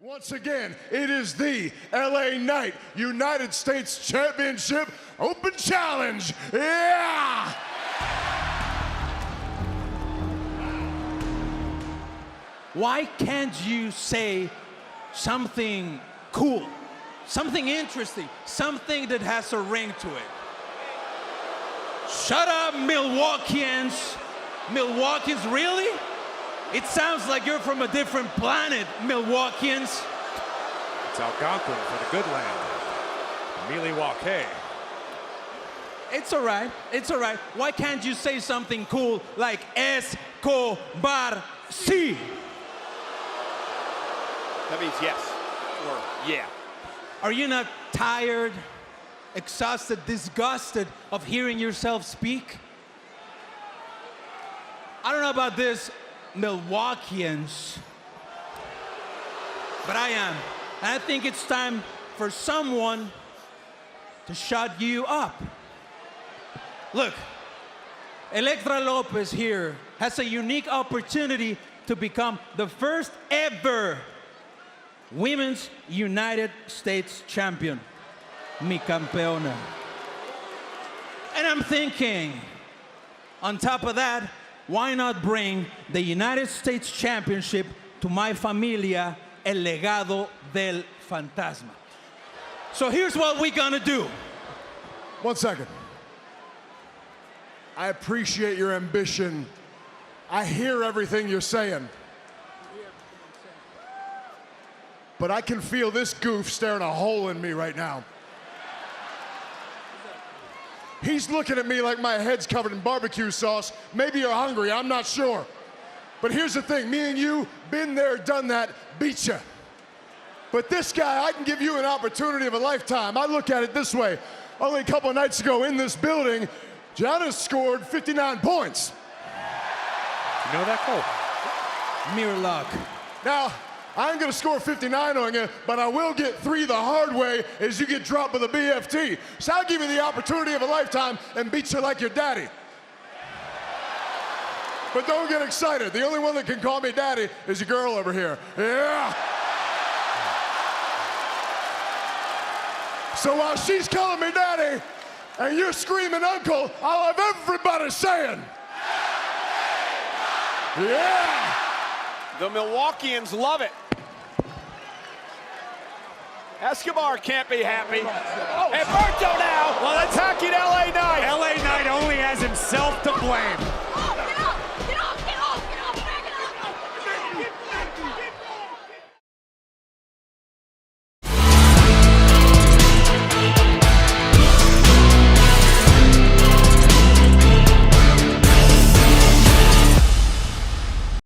Once again, it is the LA Knight United States Championship Open Challenge. Yeah! Why can't you say something cool, something interesting, something that has a ring to it? Shut up, Milwaukeeans. Milwaukeeans, really? It sounds like you're from a different planet, Milwaukeeans. It's Algonquin for the good land. Milwaukee. It's all right, it's all right. Why can't you say something cool like Escobar sí? That means yes, or yeah. Are you not tired, exhausted, disgusted of hearing yourself speak? I don't know about this, Milwaukeeans, but I am. And I think it's time for someone to shut you up. Look, Elektra Lopez here has a unique opportunity to become the first ever Women's United States Champion, mi campeona. And I'm thinking, on top of that, why not bring the United States Championship to my familia, El Legado del Fantasma? So here's what we're gonna do. 1 second. I appreciate your ambition. I hear everything you're saying. But I can feel this goof staring a hole in me right now. He's looking at me like my head's covered in barbecue sauce. Maybe you're hungry, I'm not sure. But here's the thing, me and you, been there, done that, beat ya. But this guy, I can give you an opportunity of a lifetime. I look at it this way. Only a couple of nights ago in this building, Giannis scored 59 points. You know that, Cole? Mere luck. Now, I ain't gonna score 59 on you, but I will get 3 the hard way as you get dropped with a BFT. So I'll give you the opportunity of a lifetime and beat you like your daddy. But don't get excited. The only one that can call me daddy is your girl over here. Yeah! So while she's calling me daddy and you're screaming uncle, I'll have everybody saying, yeah! The Milwaukeeans love it. Escobar can't be happy. Oh, and Berto now attacking LA Knight. LA Knight only has himself to blame.